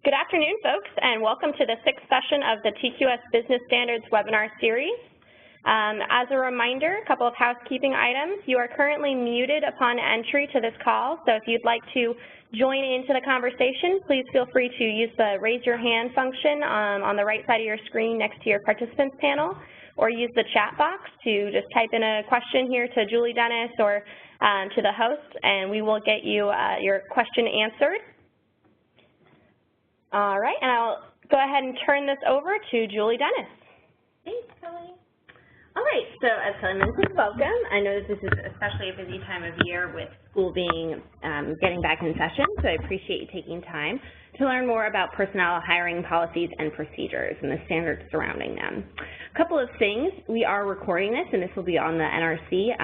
Good afternoon, folks, and welcome to the 6th session of the TQS Business Standards Webinar Series. As a reminder, a couple of housekeeping items. You are currently muted upon entry to this call, so if you'd like to join into the conversation, please feel free to use the raise your hand function on the right side of your screen next to your participants panel, or use the chat box to just type in a question here to Julie Dennis or to the host, and we will get you your question answered. All right, and I'll go ahead and turn this over to Julie Dennis. Thanks, Kelly. All right, so as Kelly mentioned, welcome. I know that this is especially a busy time of year with school being getting back in session, so I appreciate you taking time to learn more about personnel hiring policies and procedures and the standards surrounding them. A couple of things. We are recording this, and this will be on the NRC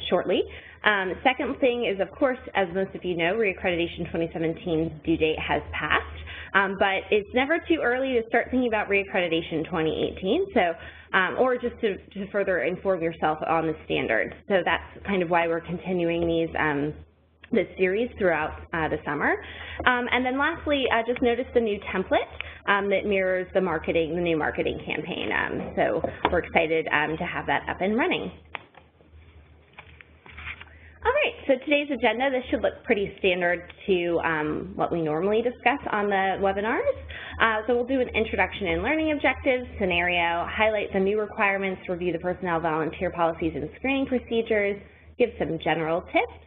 shortly. The second thing is, of course, as most of you know, Reaccreditation 2017's due date has passed. But it's never too early to start thinking about Reaccreditation 2018, so, or just to further inform yourself on the standards. So that's kind of why we're continuing this series throughout the summer. And then lastly, just notice the new template that mirrors the new marketing campaign. So we're excited to have that up and running. All right, so today's agenda, this should look pretty standard to what we normally discuss on the webinars. So we'll do an introduction and learning objectives, scenario, highlight some new requirements, review the personnel volunteer policies and screening procedures, give some general tips,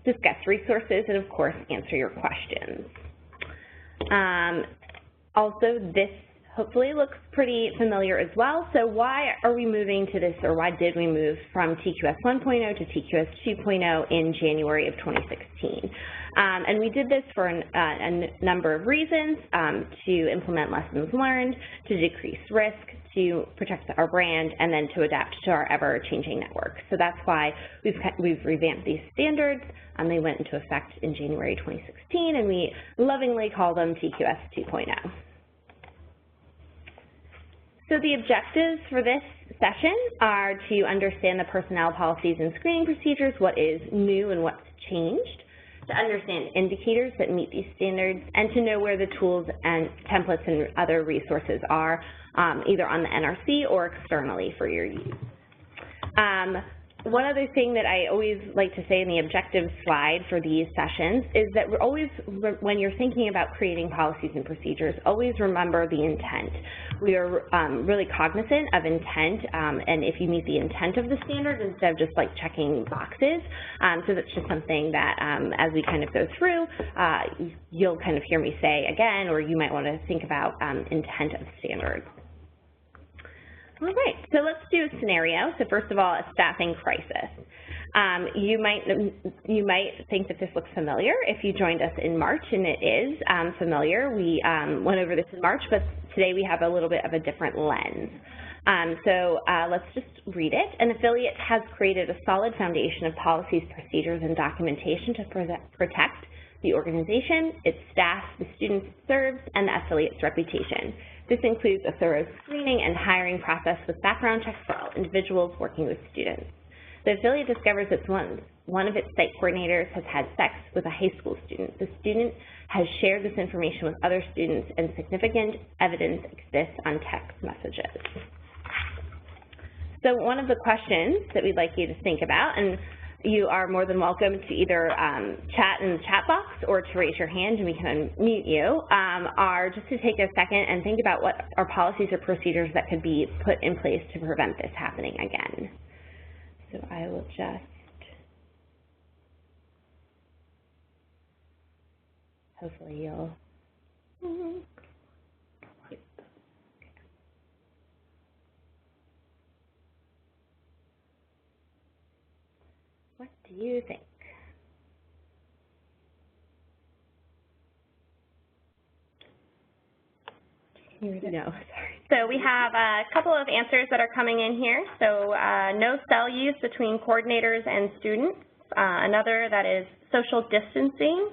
discuss resources, and of course, answer your questions. Also, this hopefully looks pretty familiar as well. So why are we moving to this, or why did we move from TQS 1.0 to TQS 2.0 in January of 2016? And we did this for a number of reasons, to implement lessons learned, to decrease risk, to protect our brand, and then to adapt to our ever-changing network. So that's why we've revamped these standards. They went into effect in January 2016, and we lovingly call them TQS 2.0. So the objectives for this session are to understand the personnel policies and screening procedures, what is new and what's changed, to understand indicators that meet these standards, and to know where the tools and templates and other resources are, either on the NRC or externally for your use. One other thing that I always like to say in the objectives slide for these sessions is that we're always, when you're thinking about creating policies and procedures, always remember the intent. We are really cognizant of intent, and if you meet the intent of the standard instead of just like checking boxes. So that's just something that as we kind of go through, you'll kind of hear me say again, or you might want to think about intent of standards. All right, so let's do a scenario. So first of all, a staffing crisis. You might think that this looks familiar if you joined us in March, and it is familiar. We went over this in March, but today we have a little bit of a different lens. So let's just read it. An affiliate has created a solid foundation of policies, procedures, and documentation to protect the organization, its staff, the students it serves, and the affiliate's reputation. This includes a thorough screening and hiring process with background checks for all individuals working with students. The affiliate discovers that one of its site coordinators has had sex with a high school student. The student has shared this information with other students, and significant evidence exists on text messages. So one of the questions that we'd like you to think about, and you are more than welcome to either chat in the chat box or to raise your hand and we can unmute you, are just to take a second and think about what are policies or procedures that could be put in place to prevent this happening again. So I will just hopefully you'll What do you think? No, sorry. So we have a couple of answers that are coming in here. So no cell use between coordinators and students. Another that is social distancing.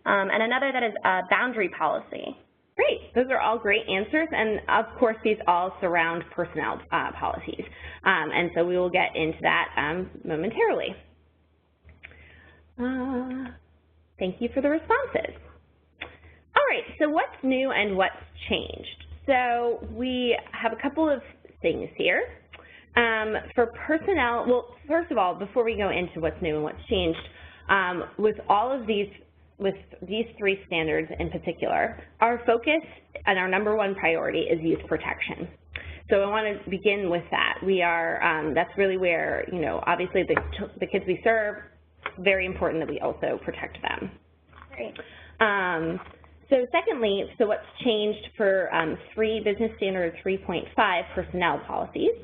And another that is a boundary policy. Great. Those are all great answers, and of course these all surround personnel policies. And so we will get into that momentarily. Thank you for the responses. All right, so what's new and what's changed? So we have a couple of things here. For personnel, well, first of all, before we go into what's new and what's changed, with these three standards in particular, our focus and our #1 priority is youth protection. So I want to begin with that. We are, that's really where, you know, obviously the kids we serve, very important that we also protect them. Great. So secondly, so what's changed for Business Standard 3.5 personnel policies?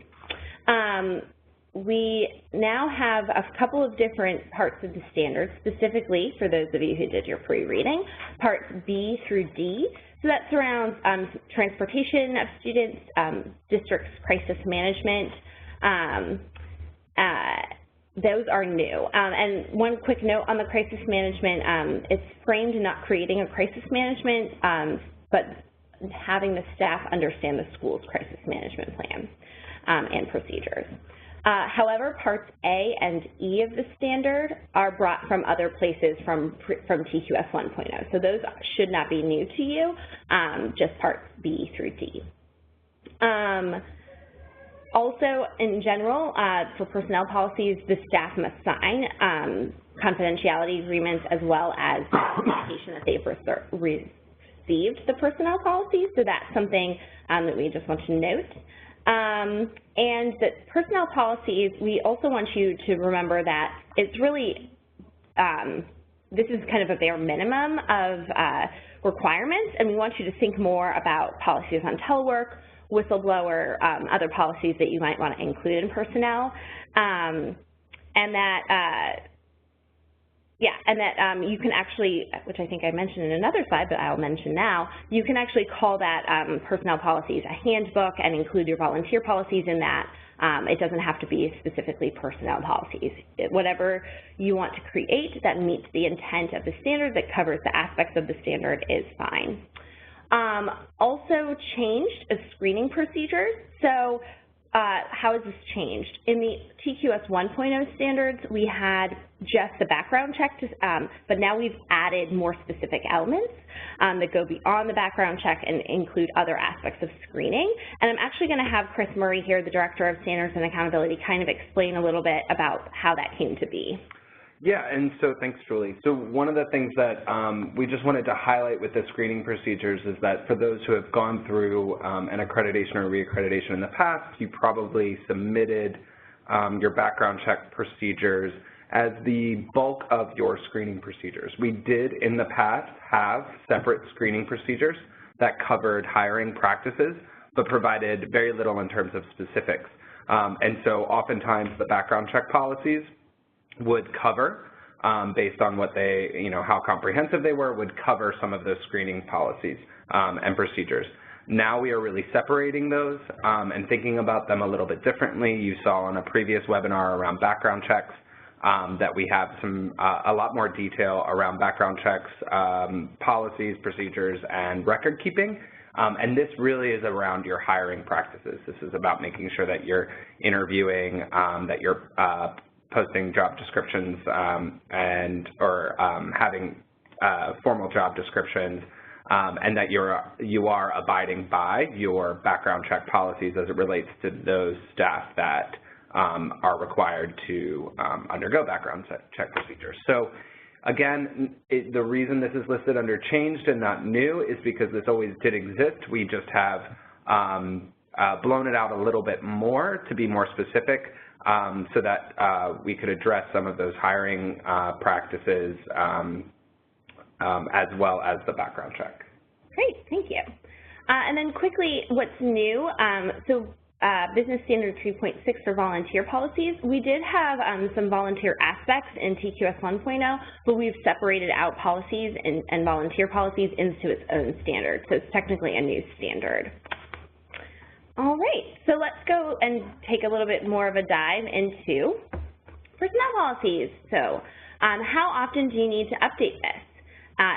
We now have a couple of different parts of the standards, specifically for those of you who did your pre-reading, parts B through D. So that surrounds transportation of students, district's crisis management. Those are new. And one quick note on the crisis management, it's framed not creating a crisis management, but having the staff understand the school's crisis management plan and procedures. However, parts A and E of the standard are brought from other places from TQS 1.0. So those should not be new to you, just parts B through D. Also, in general, for personnel policies, the staff must sign confidentiality agreements as well as documentation that they've received the personnel policies. So that's something that we just want to note. And the personnel policies, we also want you to remember that it's really, this is kind of a bare minimum of requirements, and we want you to think more about policies on telework, whistleblower, other policies that you might want to include in personnel, and that you can actually, which I think I mentioned in another slide, but I'll mention now, you can actually call that personnel policies a handbook and include your volunteer policies in that. It doesn't have to be specifically personnel policies. Whatever you want to create that meets the intent of the standard, that covers the aspects of the standard, is fine. Also changed is screening procedures. So how has this changed? In the TQS 1.0 standards, we had just the background check, but now we've added more specific elements that go beyond the background check and include other aspects of screening. And I'm actually going to have Chris Murray here, the Director of Standards and Accountability, kind of explain a little bit about how that came to be. Yeah, and so thanks, Julie. So one of the things that we just wanted to highlight with the screening procedures is that for those who have gone through an accreditation or reaccreditation in the past, you probably submitted your background check procedures as the bulk of your screening procedures. We did in the past have separate screening procedures that covered hiring practices, but provided very little in terms of specifics. And so oftentimes the background check policies would cover, based on what they, how comprehensive they were, would cover some of those screening policies and procedures. Now we are really separating those and thinking about them a little bit differently. You saw on a previous webinar around background checks that we have a lot more detail around background checks, policies, procedures, and record keeping. And this really is around your hiring practices. This is about making sure that you're interviewing, that you're posting job descriptions or having formal job descriptions, and that you are abiding by your background check policies as it relates to those staff that are required to undergo background check procedures. So again, the reason this is listed under changed and not new is because this always did exist. We just have blown it out a little bit more to be more specific, so that we could address some of those hiring practices as well as the background check. Great, thank you. And then quickly, what's new? Business Standard 3.6 for volunteer policies. We did have some volunteer aspects in TQS 1.0, but we've separated out policies and volunteer policies into its own standard. So it's technically a new standard. All right, so let's go and take a little bit more of a dive into personnel policies. So how often do you need to update this?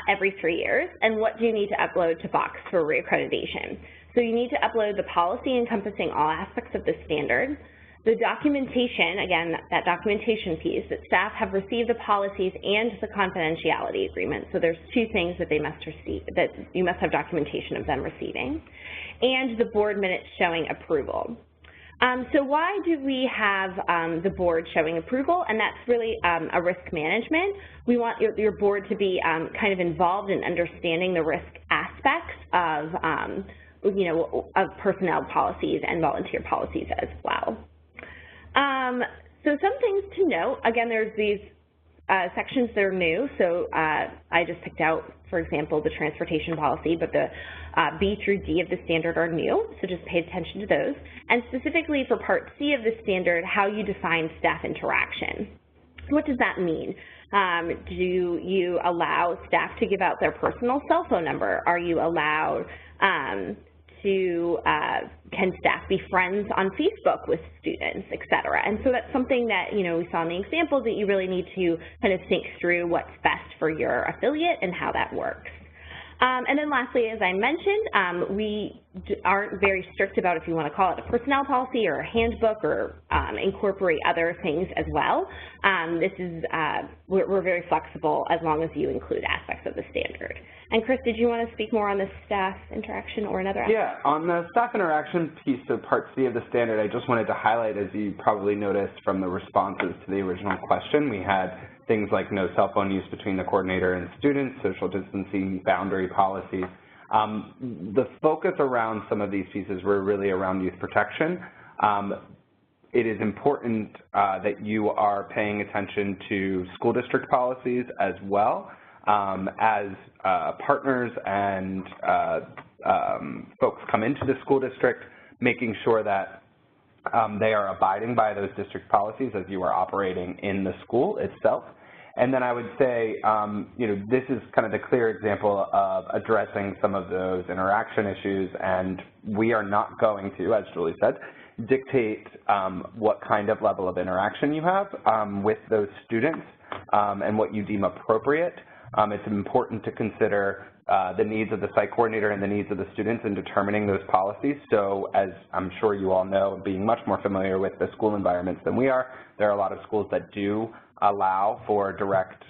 Every 3 years. And what do you need to upload to Box for reaccreditation? So you need to upload the policy encompassing all aspects of the standard, The documentation, again, that documentation piece, that staff have received the policies and the confidentiality agreement. So there's two things that they must receive, that you must have documentation of them receiving, and the board minutes showing approval. So why do we have the board showing approval? And that's really a risk management. We want your board to be kind of involved in understanding the risk aspects of, of personnel policies and volunteer policies as well. So some things to note, again, there's these sections that are new. So I just picked out, for example, the transportation policy, but the B through D of the standard are new, so just pay attention to those. And specifically for Part C of the standard, how you define staff interaction. What does that mean? Do you allow staff to give out their personal cell phone number? Are you allowed can staff be friends on Facebook with students, et cetera? And so that's something that, we saw in the example that you really need to kind of think through what's best for your affiliate and how that works. And then lastly, as I mentioned, we aren't very strict about if you want to call it a personnel policy or a handbook or incorporate other things as well. We're very flexible as long as you include aspects of the standard. And Chris, did you want to speak more on the staff interaction or another aspect? Yeah, on the staff interaction piece of Part C of the standard, I just wanted to highlight, as you probably noticed from the responses to the original question, we had things like no cell phone use between the coordinator and students, social distancing, boundary policies. The focus around some of these pieces were really around youth protection. It is important that you are paying attention to school district policies as well as partners and folks come into the school district, making sure that they are abiding by those district policies as you are operating in the school itself. And then I would say, this is kind of the clear example of addressing some of those interaction issues, and we are not going to, as Julie said, dictate what kind of level of interaction you have with those students and what you deem appropriate. It's important to consider the needs of the site coordinator and the needs of the students in determining those policies. So as I'm sure you all know, being much more familiar with the school environments than we are, there are a lot of schools that do allow for direct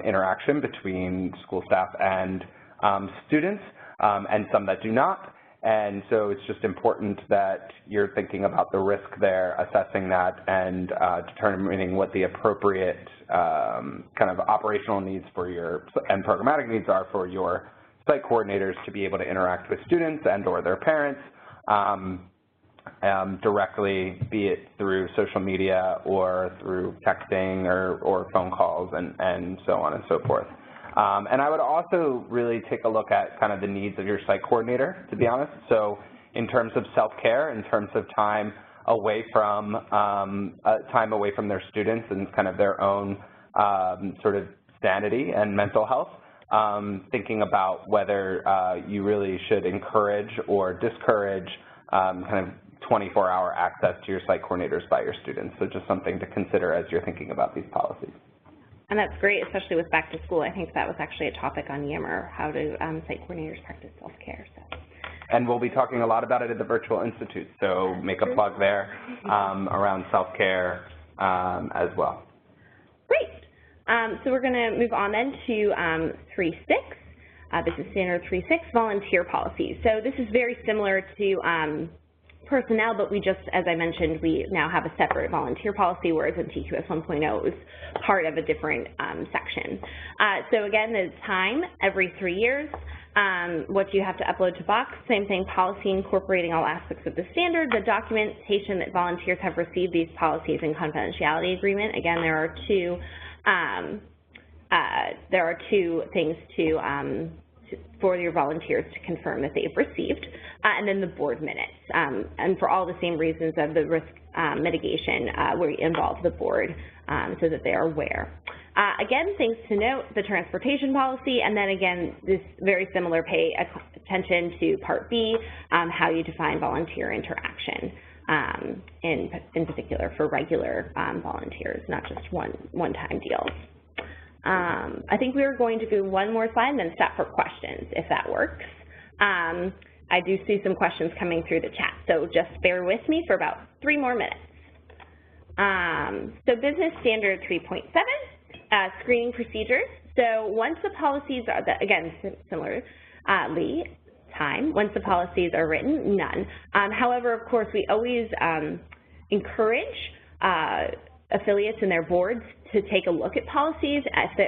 interaction between school staff and students, and some that do not. And so it's just important that you're thinking about the risk there, assessing that, and determining what the appropriate kind of operational needs for your and programmatic needs are for your site coordinators to be able to interact with students and or their parents directly, be it through social media or through texting or phone calls and so on and so forth. And I would also really take a look at kind of the needs of your site coordinator, to be honest. So in terms of self-care, in terms of time away from their students and kind of their own sort of sanity and mental health, thinking about whether you really should encourage or discourage kind of 24-hour access to your site coordinators by your students. So just something to consider as you're thinking about these policies. And that's great, especially with back to school. I think that was actually a topic on Yammer, how do site coordinators practice self-care. So. And we'll be talking a lot about it at the Virtual Institute, so make a plug there around self-care as well. Great. So we're going to move on then to 3.6, Business Standard 3.6, volunteer policies. So this is very similar to personnel, but we just, as I mentioned, we now have a separate volunteer policy, whereas in TQS 1.0 it was part of a different section. So again, the time, every 3 years, what you have to upload to Box, same thing, policy incorporating all aspects of the standard, the documentation that volunteers have received these policies and confidentiality agreement. Again, there are two things for your volunteers to confirm that they've received, and then the board minutes. And for all the same reasons of the risk mitigation, we involve the board so that they are aware. Again, things to note, the transportation policy, and then again, this very similar, pay attention to Part B, how you define volunteer interaction, in particular for regular volunteers, not just one-time deals. I think we are going to do one more slide and then stop for questions, if that works. I do see some questions coming through the chat, so just bear with me for about 3 more minutes. So Business Standard 3.7, screening procedures. So once the policies are, again, similarly, once the policies are written, none. However, of course, we always encourage affiliates and their boards to take a look at policies,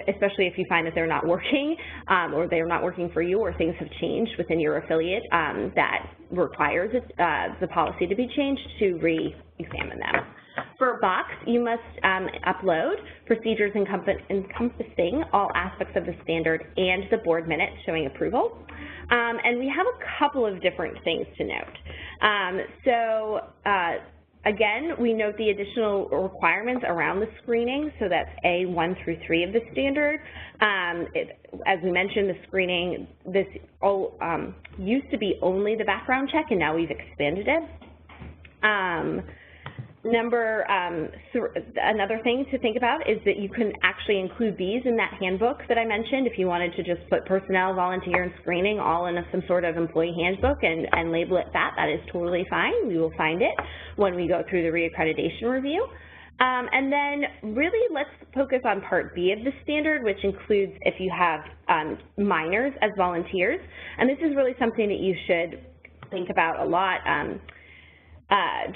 especially if you find that they're not working or they're not working for you or things have changed within your affiliate that requires the policy to be changed, to re-examine them. For a box, you must upload procedures encompassing all aspects of the standard and the board minutes showing approval. And we have a couple of different things to note. Again, we note the additional requirements around the screening, so that's A1 through 3 of the standard. As we mentioned, the screening, this used to be only the background check, and now we've expanded it. Another thing to think about is that you can actually include these in that handbook that I mentioned. If you wanted to just put personnel, volunteer, and screening all in some sort of employee handbook and label it that is totally fine. We will find it when we go through the reaccreditation review. And then really let's focus on Part B of the standard, which includes if you have minors as volunteers. And this is really something that you should think about a lot.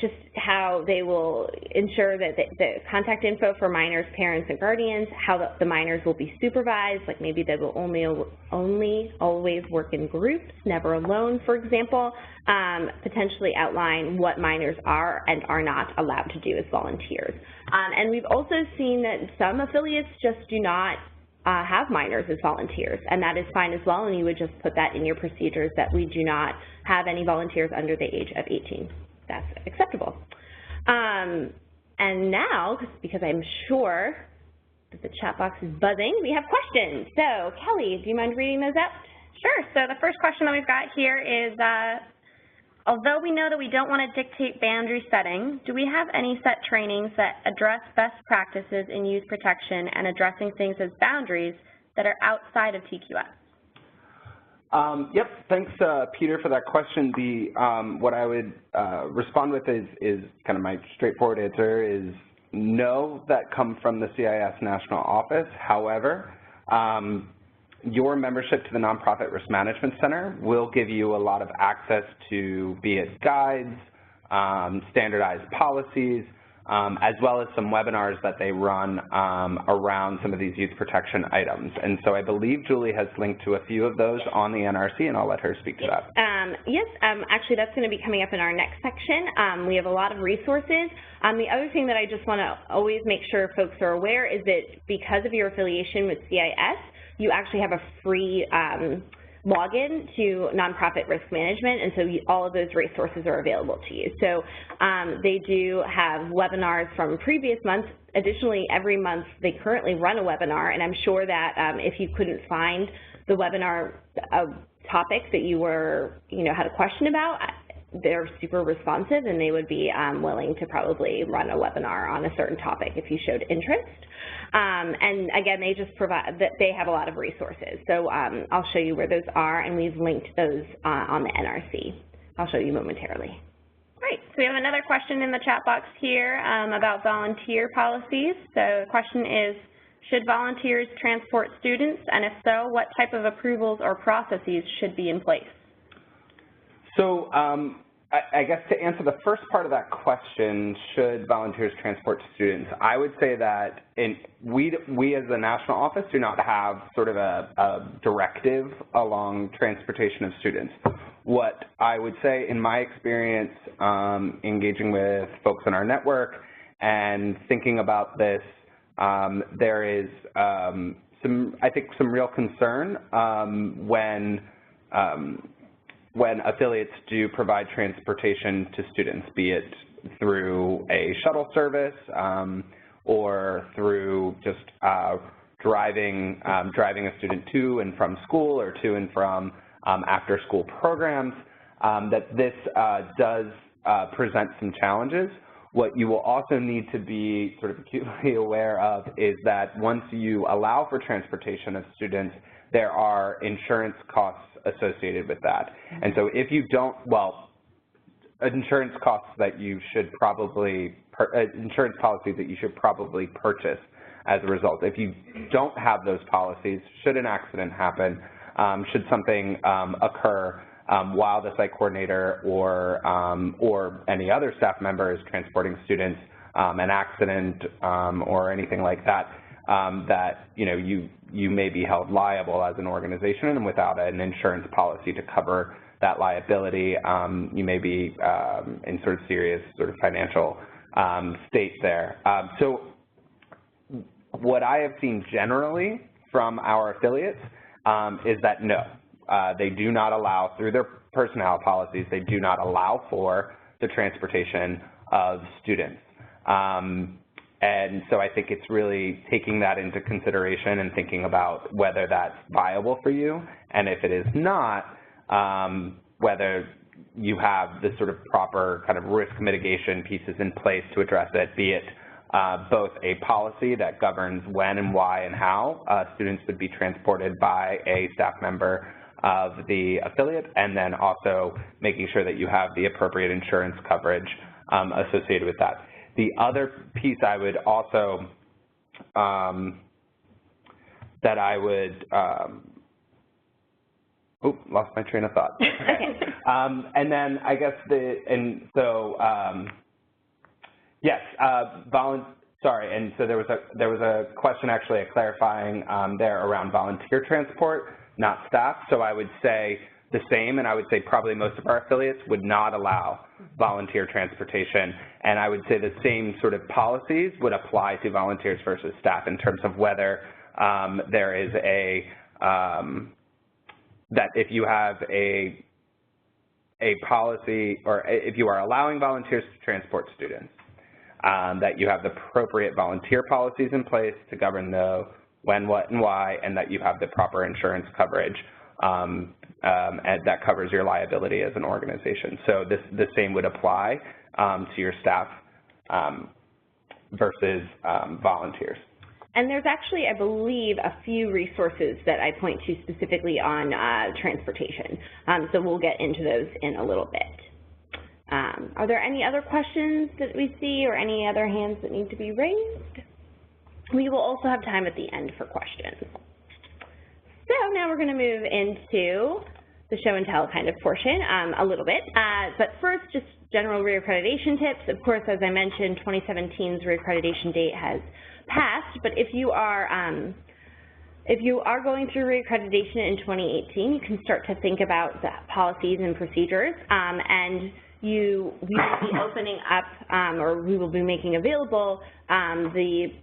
Just how they will ensure that the contact info for minors, parents, and guardians, how the minors will be supervised, like maybe they will only always work in groups, never alone, for example, potentially outline what minors are and are not allowed to do as volunteers. And we've also seen that some affiliates just do not have minors as volunteers, and that is fine as well, and you would just put that in your procedures that we do not have any volunteers under the age of 18. That's acceptable. And now, because I'm sure that the chat box is buzzing, we have questions. So, Kelly, do you mind reading those out? Sure. So the first question that we've got here is, although we know that we don't want to dictate boundary setting, do we have any set trainings that address best practices in youth protection and addressing things as boundaries that are outside of TQS? Yep, thanks, Peter, for that question. What I would respond with is kind of my straightforward answer is no, that come from the CIS National Office. However, your membership to the Nonprofit Risk Management Center will give you a lot of access to, be it guides, standardized policies, as well as some webinars that they run around some of these youth protection items. And so I believe Julie has linked to a few of those on the NRC, and I'll let her speak to that. Yes, actually that's going to be coming up in our next section. We have a lot of resources. The other thing that I just want to always make sure folks are aware is that because of your affiliation with CIS, you actually have a free login to Nonprofit Risk Management, and so all of those resources are available to you. So they do have webinars from previous months. Additionally, every month they currently run a webinar, and I'm sure that if you couldn't find the webinar topic that you were, had a question about, they're super responsive, and they would be willing to probably run a webinar on a certain topic if you showed interest. And again, they just provide that they have a lot of resources. So I'll show you where those are, and we've linked those on the NRC. I'll show you momentarily. Great. So we have another question in the chat box here about volunteer policies. So the question is, should volunteers transport students, and if so, what type of approvals or processes should be in place? So I guess to answer the first part of that question, should volunteers transport students, I would say that we as the national office do not have sort of a directive along transportation of students. What I would say in my experience engaging with folks in our network and thinking about this, there is I think some real concern when affiliates do provide transportation to students, be it through a shuttle service or through just driving a student to and from school or to and from after-school programs, that this does present some challenges. What you will also need to be sort of acutely aware of is that once you allow for transportation of students, there are insurance costs associated with that. And so if you don't, well, insurance costs that you should probably insurance policies that you should probably purchase as a result. If you don't have those policies, should an accident happen, should something occur while the site coordinator or any other staff member is transporting students, an accident or anything like that, that you may be held liable as an organization, and without an insurance policy to cover that liability, you may be in sort of serious financial state there. So what I have seen generally from our affiliates is that no, they do not allow, through their personnel policies, they do not allow for the transportation of students. And so I think it's really taking that into consideration and thinking about whether that's viable for you, and if it is not, whether you have the sort of proper kind of risk mitigation pieces in place to address it, be it both a policy that governs when and why and how students would be transported by a staff member of the affiliate, and then also making sure that you have the appropriate insurance coverage associated with that. The other piece I would also, that I would, lost my train of thought. Okay. And then I guess yes, sorry, and so there was a question actually clarifying there around volunteer transport, not staff. So I would say the same, and I would say probably most of our affiliates would not allow volunteer transportation, and I would say the same sort of policies would apply to volunteers versus staff in terms of whether there is that if you have a policy, or if you are allowing volunteers to transport students, that you have the appropriate volunteer policies in place to govern the when, what, and why, and that you have the proper insurance coverage and that covers your liability as an organization. So the same would apply to your staff versus volunteers. And there's actually, I believe, a few resources that I point to specifically on transportation. So we'll get into those in a little bit. Are there any other questions that we see or any other hands that need to be raised? We will also have time at the end for questions. So now we're going to move into the show and tell kind of portion a little bit. But first, just general reaccreditation tips. Of course, as I mentioned, 2017's reaccreditation date has passed, but if you are going through reaccreditation in 2018, you can start to think about the policies and procedures, and we will be opening up, or we will be making available the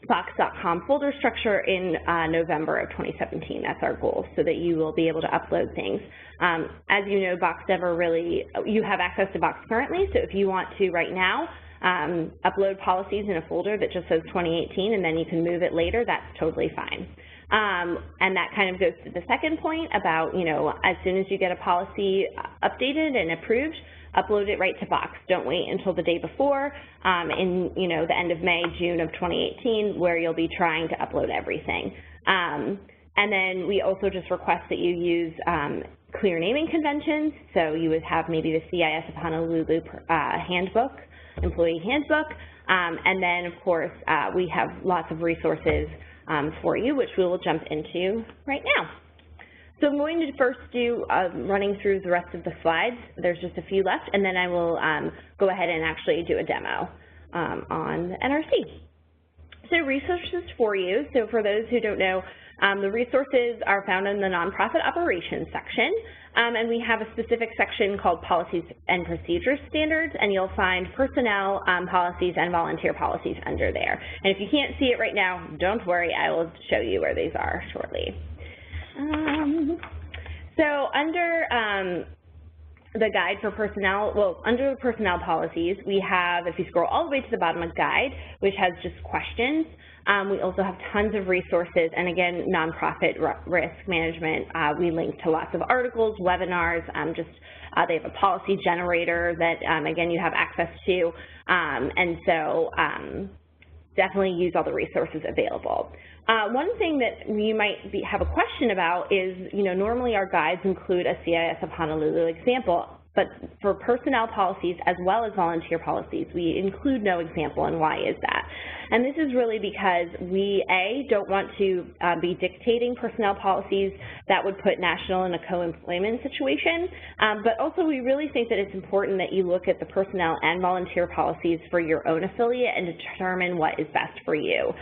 Box.com folder structure in November of 2017. That's our goal, so that you will be able to upload things. As you know, Box never really, you have access to Box currently, so if you want to right now upload policies in a folder that just says 2018 and then you can move it later, that's totally fine. And that kind of goes to the second point about, as soon as you get a policy updated and approved, upload it right to Box. Don't wait until the day before in, the end of May, June of 2018, where you'll be trying to upload everything. And then we also just request that you use clear naming conventions. So you would have maybe the CIS of Honolulu handbook, employee handbook, and then of course we have lots of resources for you, which we will jump into right now. So I'm going to first do running through the rest of the slides. There's just a few left, and then I will go ahead and actually do a demo on the NRC. So resources for you. So for those who don't know, the resources are found in the nonprofit operations section, and we have a specific section called Policies and Procedures Standards, and you'll find personnel policies and volunteer policies under there. And if you can't see it right now, don't worry, I will show you where these are shortly. So under the guide for personnel, under the personnel policies, we have, if you scroll all the way to the bottom of guide, which has just questions, we also have tons of resources, and again, nonprofit risk management, we link to lots of articles, webinars, they have a policy generator that, again, you have access to, and so definitely use all the resources available. One thing that you might have a question about is, normally our guides include a CIS of Honolulu example. but for personnel policies as well as volunteer policies, we include no example, and why is that? And this is really because we, A, don't want to be dictating personnel policies that would put national in a co-employment situation, but also we really think that it's important that you look at the personnel and volunteer policies for your own affiliate and determine what is best for you.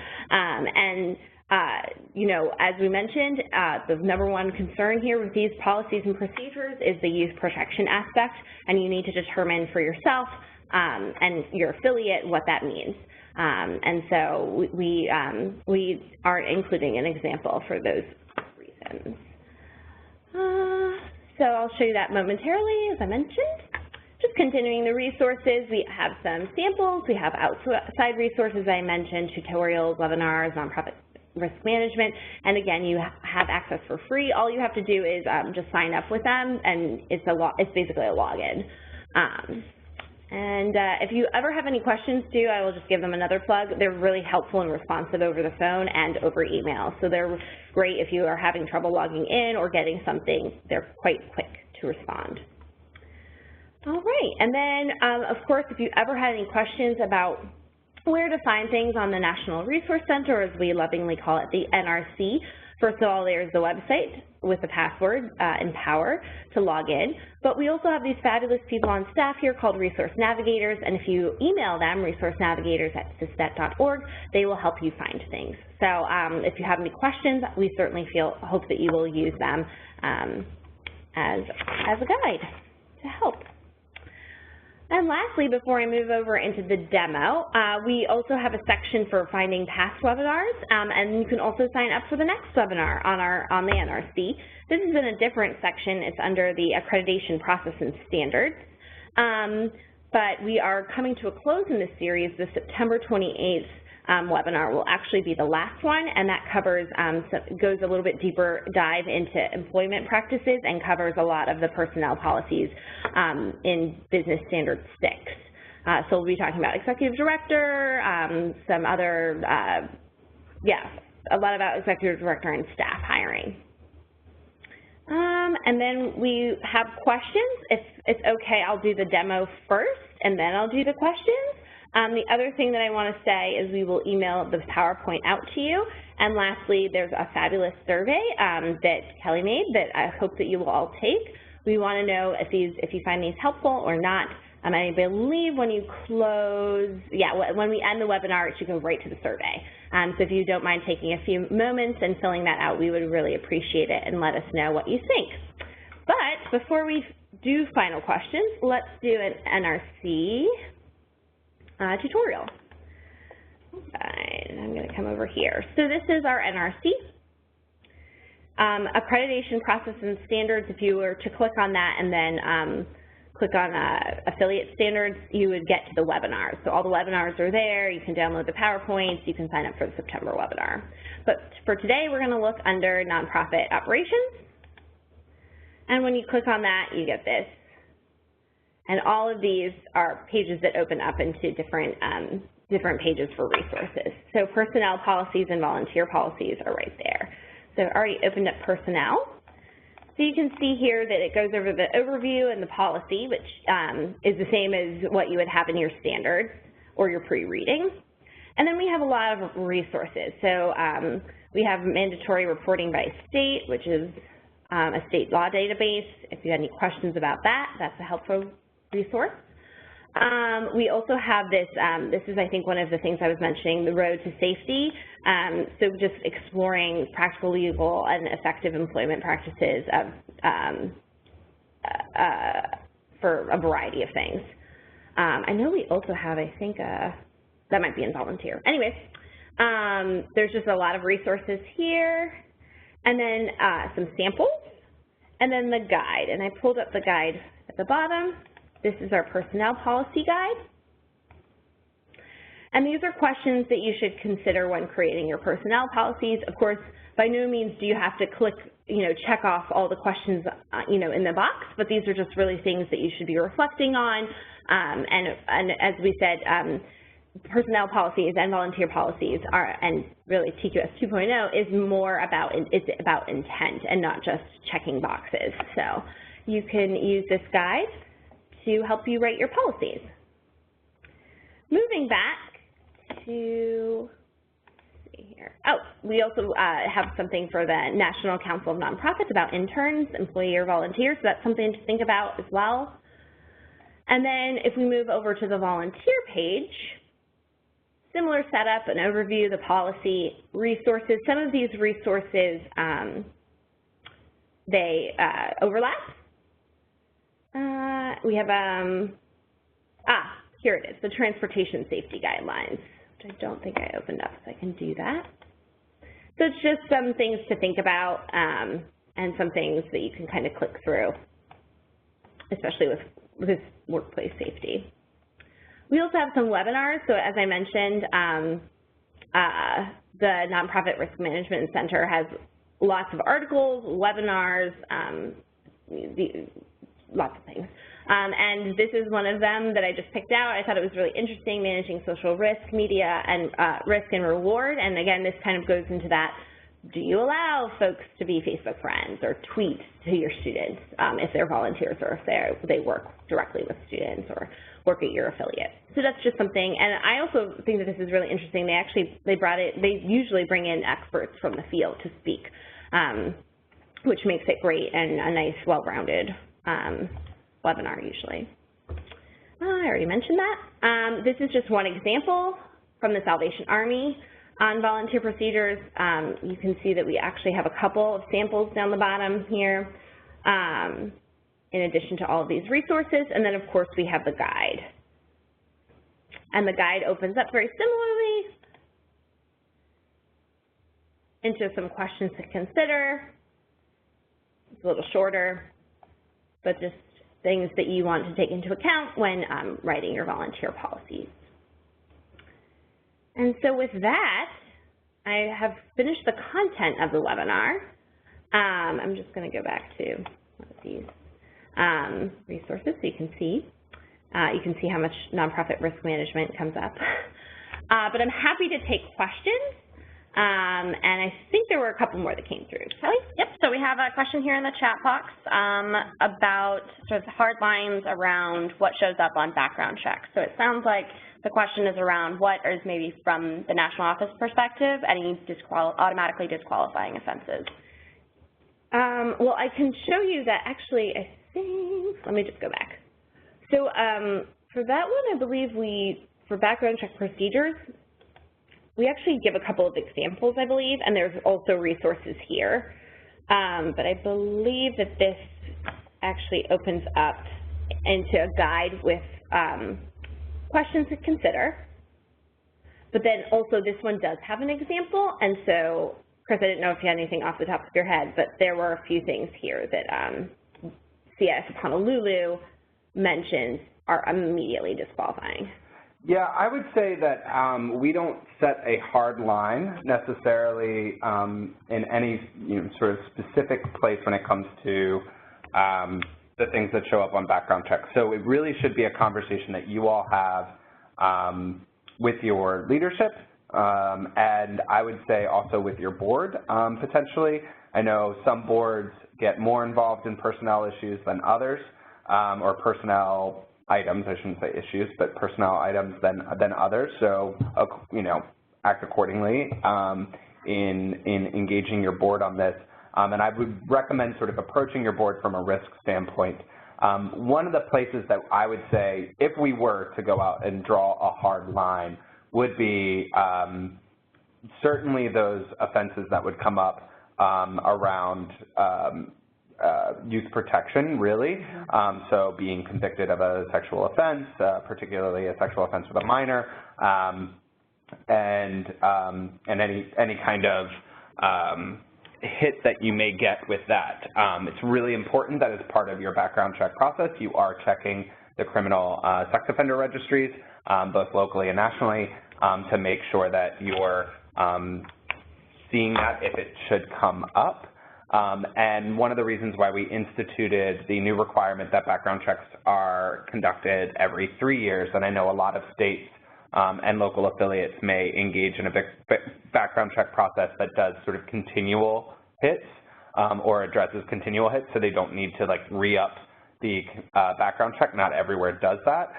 You know, as we mentioned, the number one concern here with these policies and procedures is the youth protection aspect, and you need to determine for yourself and your affiliate what that means. And so we aren't including an example for those reasons. So I'll show you that momentarily, as I mentioned. Just continuing the resources, we have some samples. We have outside resources I mentioned, tutorials, webinars, nonprofit risk management, and again, you have access for free. All you have to do is just sign up with them, and it's basically a login. If you ever have any questions too, I will just give them another plug. They're really helpful and responsive over the phone and over email, so they're great if you are having trouble logging in or getting something. They're quite quick to respond. All right, and then of course, if you ever had any questions about where to find things on the National Resource Center, or as we lovingly call it, the NRC. First of all, there's the website with the password, Empower, to log in. But we also have these fabulous people on staff here called Resource Navigators, and if you email them, resourcenavigators@sysdet.org, they will help you find things. So if you have any questions, we certainly hope that you will use them as a guide to help. And lastly, before I move over into the demo, we also have a section for finding past webinars, and you can also sign up for the next webinar on the NRC. This is in a different section. It's under the accreditation process and standards. But we are coming to a close in this series. The September 28th webinar will actually be the last one, and that covers, goes a little bit deeper dive into employment practices and covers a lot of the personnel policies in Business Standard 6. So we'll be talking about executive director, some other, a lot about executive director and staff hiring. And then we have questions. If it's okay, I'll do the demo first, and then I'll do the questions. The other thing that I want to say is we will email the PowerPoint out to you. And lastly, there's a fabulous survey that Kelly made that I hope that you will all take. We want to know if you find these helpful or not. I believe when you close, when we end the webinar, it should go right to the survey. So if you don't mind taking a few moments and filling that out, we would really appreciate it, and let us know what you think. But before we do final questions, let's do an NRC tutorial. Right, I'm going to come over here. So this is our NRC. Accreditation process and standards, if you were to click on that and then click on affiliate standards, you would get to the webinars. So all the webinars are there. You can download the PowerPoints. You can sign up for the September webinar. But for today, we're going to look under nonprofit operations. And when you click on that, you get this. And all of these are pages that open up into different pages for resources. So personnel policies and volunteer policies are right there. So I've already opened up personnel. So you can see here that it goes over the overview and the policy, which is the same as what you would have in your standards or your pre-reading. And then we have a lot of resources. So we have mandatory reporting by state, which is a state law database. If you have any questions about that, that's a helpful resource. We also have this, this is I think one of the things I was mentioning, the road to safety. So just exploring practical, legal, and effective employment practices for a variety of things. I know we also have, I think, that might be in volunteer. Anyways, there's just a lot of resources here, and then some samples, and then the guide. And I pulled up the guide at the bottom. This is our personnel policy guide. And these are questions that you should consider when creating your personnel policies. Of course, by no means do you have to click, check off all the questions, in the box, but these are just really things that you should be reflecting on. And as we said, personnel policies and volunteer policies are, and really TQS 2.0 is more about, it's about intent and not just checking boxes. So you can use this guide to help you write your policies. Moving back to, let's see here. Oh, we also have something for the National Council of Nonprofits about interns, employee or volunteers, so that's something to think about as well. And then if we move over to the volunteer page, similar setup, an overview, the policy, resources. Some of these resources, they overlap. We have, here it is, the Transportation Safety Guidelines, which I don't think I opened up, so I can do that. So it's just some things to think about and some things that you can kind of click through, especially with workplace safety. We also have some webinars. So as I mentioned, the Nonprofit Risk Management Center has lots of articles, webinars, lots of things. And this is one of them that I just picked out. I thought it was really interesting, managing social risk, media, and risk and reward. And again, this kind of goes into that, do you allow folks to be Facebook friends or tweet to your students if they're volunteers or if they work directly with students or work at your affiliate? So that's just something. And I also think that this is really interesting. They usually bring in experts from the field to speak, which makes it great and a nice, well-rounded webinar usually. I already mentioned that. This is just one example from the Salvation Army on volunteer procedures. You can see that we actually have a couple of samples down the bottom here, in addition to all of these resources. And then, of course, we have the guide. And the guide opens up very similarly into some questions to consider. It's a little shorter, but just things that you want to take into account when writing your volunteer policies. And so with that, I have finished the content of the webinar. I'm just going to go back to these resources so you can see. You can see how much nonprofit risk management comes up. But I'm happy to take questions. And I think there were a couple more that came through. Kelly? Yep, so we have a question here in the chat box about sort of hard lines around what shows up on background checks. So it sounds like the question is around what is maybe from the national office perspective, any automatically disqualifying offenses. Well, I can show you that actually, I think, let me just go back. So for that one, I believe for background check procedures, we actually give a couple of examples, I believe, and there's also resources here. But I believe that this actually opens up into a guide with questions to consider. But then also this one does have an example, and so, Chris, I didn't know if you had anything off the top of your head, but there were a few things here that CIS of Honolulu mentions are immediately disqualifying. Yeah, I would say that we don't set a hard line necessarily in any sort of specific place when it comes to the things that show up on background checks. So it really should be a conversation that you all have with your leadership, and I would say also with your board potentially. I know some boards get more involved in personnel issues than others, or personnel items, I shouldn't say issues, but personnel items than others. So, act accordingly in engaging your board on this. And I would recommend sort of approaching your board from a risk standpoint. One of the places that I would say, if we were to go out and draw a hard line, would be certainly those offenses that would come up around youth protection, really. So being convicted of a sexual offense, particularly a sexual offense with a minor, and any kind of hit that you may get with that. It's really important that as part of your background check process, you are checking the criminal sex offender registries, both locally and nationally, to make sure that you're seeing that if it should come up. And one of the reasons why we instituted the new requirement that background checks are conducted every 3 years, and I know a lot of states and local affiliates may engage in a background check process that does sort of continual hits or addresses continual hits, so they don't need to like re-up the background check. Not everywhere does that.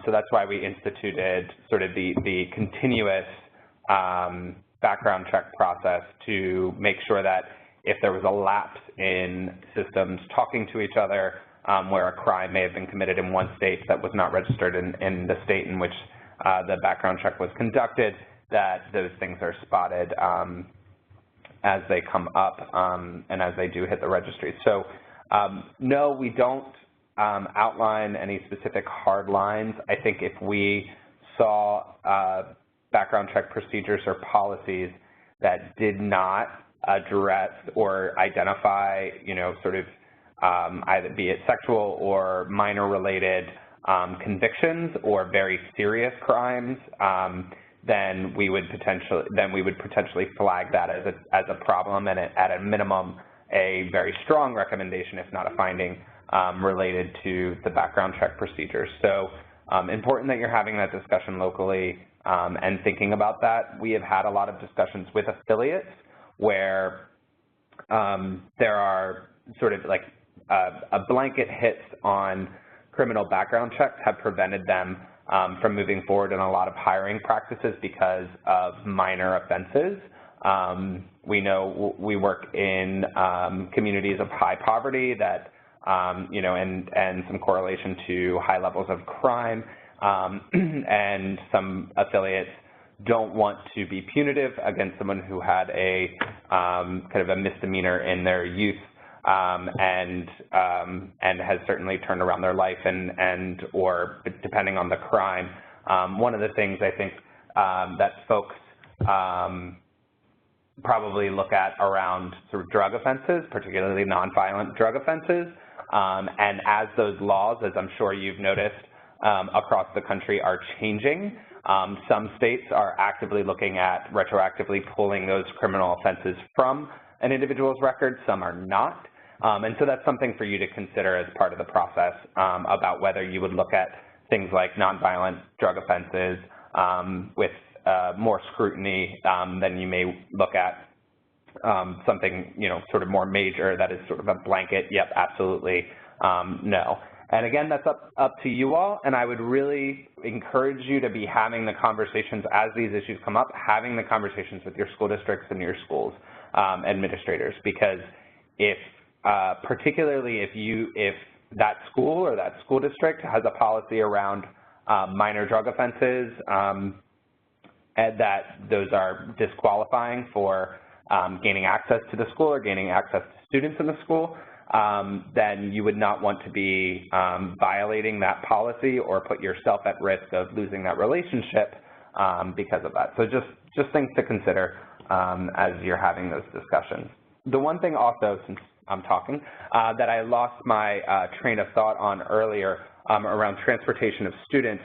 So that's why we instituted sort of the continuous background check process to make sure that if there was a lapse in systems talking to each other, where a crime may have been committed in one state that was not registered in the state in which the background check was conducted, that those things are spotted as they come up and as they do hit the registry. So no, we don't outline any specific hard lines. I think if we saw background check procedures or policies that did not address or identify, sort of either be it sexual or minor related convictions or very serious crimes, then we would potentially flag that as a problem, and at a minimum a very strong recommendation, if not a finding, related to the background check procedures. So important that you're having that discussion locally and thinking about that. We have had a lot of discussions with affiliates where there are sort of like a blanket hits on criminal background checks have prevented them from moving forward in a lot of hiring practices because of minor offenses. We know we work in communities of high poverty that, and some correlation to high levels of crime, and some affiliates don't want to be punitive against someone who had a kind of a misdemeanor in their youth, and has certainly turned around their life or depending on the crime. One of the things I think that folks probably look at around sort of drug offenses, particularly nonviolent drug offenses, and as those laws, as I'm sure you've noticed, across the country are changing. Some states are actively looking at retroactively pulling those criminal offenses from an individual's record, some are not. And so that's something for you to consider as part of the process about whether you would look at things like nonviolent drug offenses with more scrutiny than you may look at something, sort of more major that is sort of a blanket, yep, absolutely, no. And again, that's up to you all, and I would really encourage you to be having the conversations as these issues come up, having the conversations with your school districts and your schools administrators, because particularly if that school or that school district has a policy around minor drug offenses, and that those are disqualifying for gaining access to the school or gaining access to students in the school, then you would not want to be violating that policy or put yourself at risk of losing that relationship because of that. So just things to consider as you're having those discussions. The one thing also, since I'm talking, that I lost my train of thought on earlier around transportation of students,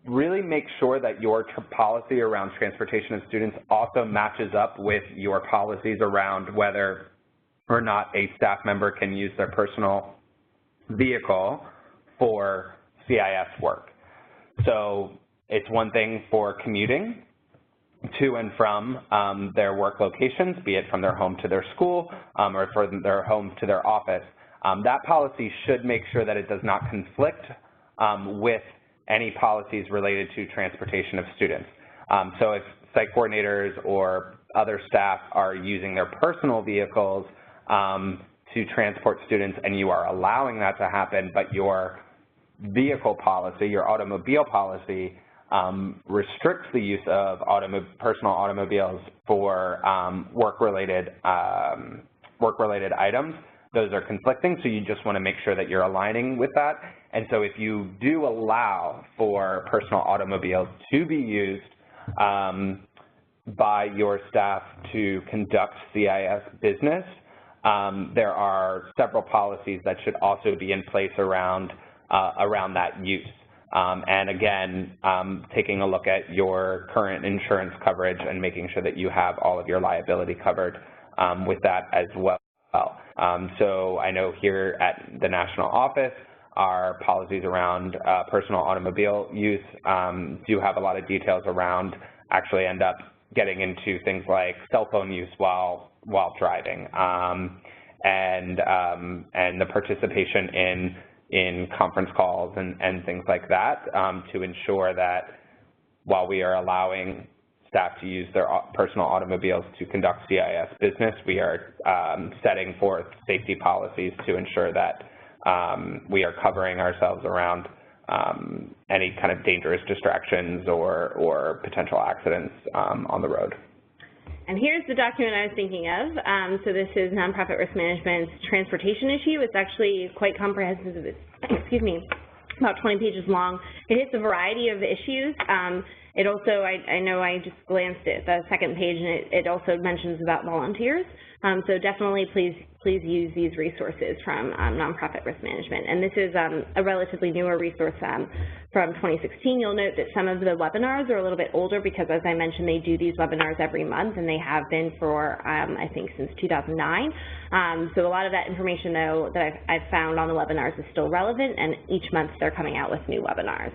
really make sure that your policy around transportation of students also matches up with your policies around whether or not a staff member can use their personal vehicle for CIS work. So it's one thing for commuting to and from their work locations, be it from their home to their school or from their home to their office. That policy should make sure that it does not conflict with any policies related to transportation of students. So if site coordinators or other staff are using their personal vehicles to transport students and you are allowing that to happen, but your vehicle policy, your automobile policy, restricts the use of personal automobiles for work-related items, those are conflicting, so you just want to make sure that you're aligning with that. And so if you do allow for personal automobiles to be used by your staff to conduct CIS business, there are several policies that should also be in place around that use. And again, taking a look at your current insurance coverage and making sure that you have all of your liability covered with that as well. So I know here at the national office, our policies around personal automobile use do have a lot of details around actually end up getting into things like cell phone use while driving. and the participation in conference calls and things like that to ensure that while we are allowing staff to use their personal automobiles to conduct CIS business, we are setting forth safety policies to ensure that we are covering ourselves around any kind of dangerous distractions or potential accidents on the road. And here's the document I was thinking of. So this is Nonprofit Risk Management's transportation issue. It's actually quite comprehensive. It's, excuse me, about 20 pages long. It hits a variety of issues. It also, I know I just glanced at the second page, and it also mentions about volunteers. So definitely please use these resources from Nonprofit Risk Management. And this is a relatively newer resource from 2016. You'll note that some of the webinars are a little bit older because, as I mentioned, they do these webinars every month, and they have been for, I think, since 2009. So a lot of that information, though, that I've found on the webinars is still relevant, and each month they're coming out with new webinars.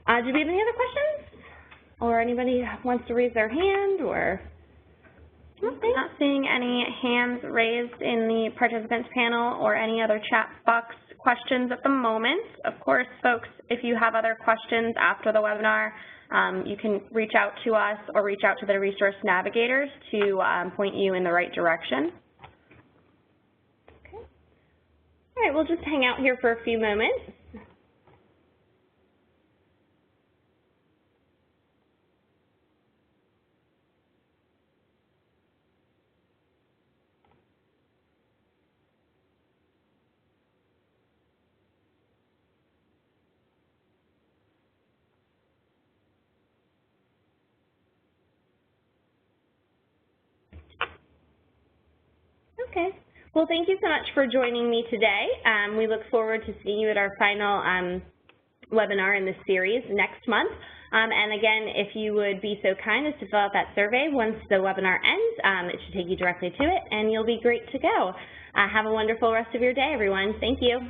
Do we have any other questions? Or anybody wants to raise their hand, or? I'm not seeing any hands raised in the participants panel or any other chat box questions at the moment. Of course, folks, if you have other questions after the webinar, you can reach out to us or reach out to the resource navigators to point you in the right direction. Okay. All right, we'll just hang out here for a few moments. Okay. Well, thank you so much for joining me today. We look forward to seeing you at our final webinar in this series next month. And again, if you would be so kind as to fill out that survey once the webinar ends, it should take you directly to it, and you'll be great to go. Have a wonderful rest of your day, everyone. Thank you.